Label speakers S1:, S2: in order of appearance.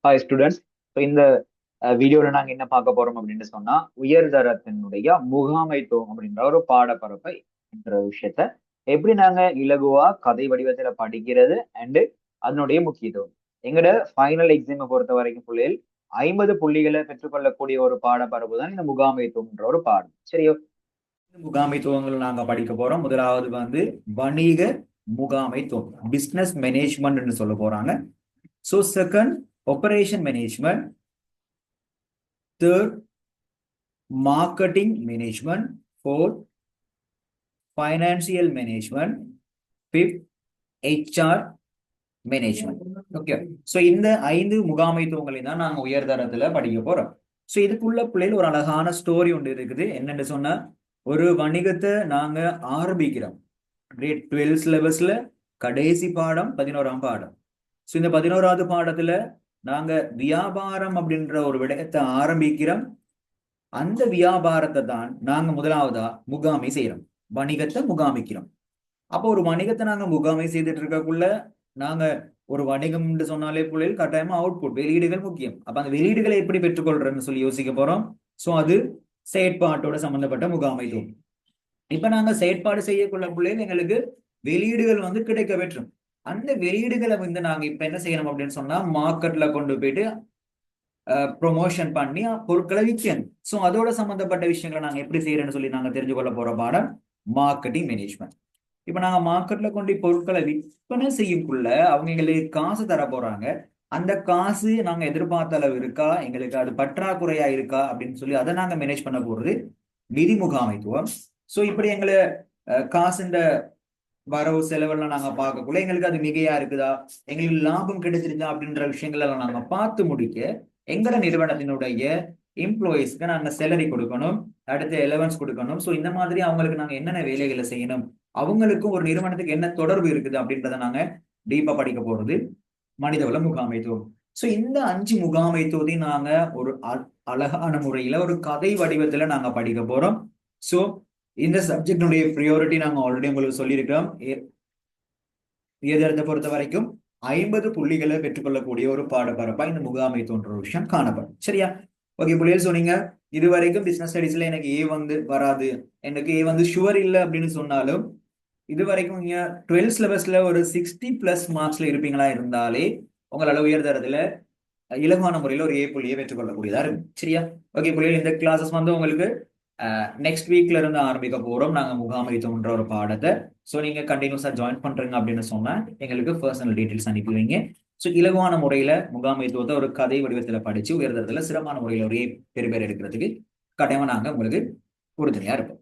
S1: Hi students. So இந்த வீடியோவில் நாங்கள் என்ன பார்க்க போறோம் அப்படின்னு சொன்னா உயர்தரத்தினுடைய முகாமைத்துவம் அப்படின்ற ஒரு பாடப்பரப்பை என்ற விஷயத்த எப்படி நாங்க இலகுவா கதை வடிவத்துல படிக்கிறது அண்டு அதனுடைய முக்கியத்துவம். எங்களோட ஃபைனல் எக்ஸாமை பொறுத்த வரைக்கும் பிள்ளைகள் 50 புள்ளிகளை பெற்றுக்கொள்ளக்கூடிய ஒரு பாடப்பரப்பு தான் இந்த முகாமைத்துவம்ன்ற ஒரு பாடம். சரியோ, இந்த முகாமைத்துவங்கள் நாங்க படிக்க போறோம். முதலாவது வந்து வணிக முகாமைத்துவம், பிசினஸ் மேனேஜ்மெண்ட் சொல்ல போறாங்க. So second, operation management. Third, marketing management. Fourth, financial management. Fifth, HR management. Okay, so இந்த 5 முகாமைத்துவங்களை தான் நாங்கள் உயர்தரத்துல படிக்க போறோம். ஸோ இதுக்குள்ள பிள்ளைகள் ஒரு அழகான ஸ்டோரி ஒன்று இருக்குது. என்னன்னு சொன்னா, ஒரு வணிகத்தை நாங்க ஆரம்பிக்கிறோம். கிரேட் 12 சிலபஸ்ல கடைசி பாடம் 11ஆம் பாடம். ஸோ இந்த 11ஆவது பாடத்துல நாங்க வியாபாரம் அப்படின்ற ஒரு விடயத்தை ஆரம்பிக்கிறோம். அந்த வியாபாரத்தை தான் நாங்க முதலாவதா முகாமை செய்யறோம், வணிகத்தை முகாமிக்கிறோம். அப்போ ஒரு வணிகத்தை நாங்க முகாமை செய்துட்டு இருக்கக்குள்ள நாங்க ஒரு வணிகம் சொன்னாலே பிள்ளைகள் கட்டாயமா அவுட்புட், வெளியீடுகள் முக்கியம். அப்ப அந்த வெளியீடுகளை எப்படி பெற்றுக்கொள்றேன்னு சொல்லி யோசிக்க போறோம். ஸோ அது செயற்பாட்டோட சம்பந்தப்பட்ட முகாமைத்துவம். இப்ப நாங்க செயற்பாடு செய்யக்குள்ள பிள்ளைகள் எங்களுக்கு வெளியீடுகள் வந்து கிடைக்க பெற்றும். அந்த வெளியீடுகளை வந்து நாங்க இப்ப என்ன செய்யணும் அப்படின்னு சொன்னா, மார்க்கெட்ல கொண்டு போயிட்டு ப்ரொமோஷன் பண்ணி பொருட்களை விற்கணும். ஸோ அதோட சம்பந்தப்பட்ட விஷயங்களை நாங்க எப்படி செய்யறோம்னு சொல்லி நாங்க தெரிஞ்சு கொள்ள போற பாடம் மார்க்கெட்டிங் மேனேஜ்மெண்ட். இப்ப நாங்க மார்க்கெட்ல கொண்டு பொருட்களை விற்பனை செய்யக்குள்ள அவங்க எங்களுக்கு காசு தர போறாங்க. அந்த காசு நாங்க எதிர்பார்த்த அளவு இருக்கா, எங்களுக்கு அது பற்றாக்குறையா இருக்கா அப்படின்னு சொல்லி அதை நாங்க மேனேஜ் பண்ண போறது நிதி முகாமைத்துவம். ஸோ இப்படி எங்களை காசுன்ற வரவு செலவெல்லாம் நாங்க பார்க்கக்குள்ள எங்களுக்கு அது மிகையா இருக்குதா, எங்களுக்கு லாபம் கிடைச்சிருந்தா அப்படின்ற விஷயங்கள் எல்லாம் நாங்க பார்த்து முடிக்க எங்கட நிறுவனத்தினுடைய எம்ப்ளாயிஸ்க்கு நாங்க சேலரி கொடுக்கணும், அடுத்து எலவன்ஸ் கொடுக்கணும். ஸோ இந்த மாதிரி அவங்களுக்கு நாங்க என்னென்ன வேலைகளை செய்யணும், அவங்களுக்கும் ஒரு நிறுவனத்துக்கு என்ன தொடர்பு இருக்குது அப்படின்றத நாங்க டீப்பா படிக்க போறது மனிதவள முகாமைத்துவம். ஸோ இந்த 5 முகாமைத்துவத்தையும் நாங்க ஒரு அழகான முறையில ஒரு கதை வடிவத்துல நாங்க படிக்க போறோம். ஸோ இந்த சப்ஜெக்டுடைய ப்ரியாரிட்டி நாங்க ஆல்ரெடி உங்களுக்கு சொல்லியிருக்கிறோம். எதிர்த்த பொறுத்த வரைக்கும் 50 புள்ளிகளை பெற்றுக்கொள்ளக்கூடிய ஒரு பாடப்பரப்பா இந்த முகாமைத்துவன்ற ஒரு விஷயம் காணப்படும். சரியா? ஓகே புள்ளிகள் சொன்னீங்க, இது வரைக்கும் பிசினஸ் ஸ்டடிஸ்ல எனக்கு ஏ வந்து வராது, எனக்கு ஏ வந்து ஷுவர் இல்லை அப்படின்னு சொன்னாலும், இது வரைக்கும் நீங்க 12 சிலபஸ்ல ஒரு 60+ மார்க்ஸ்ல இருப்பீங்களா இருந்தாலே உங்களால உயர்தரத்துல இலகுவான முறையில ஒரு ஏ புள்ளியை பெற்றுக்கொள்ளக்கூடியதா இருக்கும். சரியா? ஓகே புள்ளிகள், இந்த கிளாஸஸ் வந்து உங்களுக்கு நெக்ஸ்ட் வீக்ல இருந்து ஆரம்பிக்க போறோம் நாங்க முகாமைத்துவம்ன்ற ஒரு பாடத்தை. ஸோ நீங்க கண்டினியூஸா ஜாயின் பண்றீங்க அப்படின்னு சொன்னா எங்களுக்கு பர்சனல் டீடைல்ஸ் அனுப்பி வைங்க. ஸோ இலகுவான முறையில முகாமைத்துவத்தை ஒரு கதை வடிவத்துல படிச்சு உயர்தரத்துல சிறப்பான முறையில ஒரு பெரு பேர் எடுக்கிறதுக்கு கட்டாயமா நாங்க உங்களுக்கு உறுதுணையா இருப்போம்.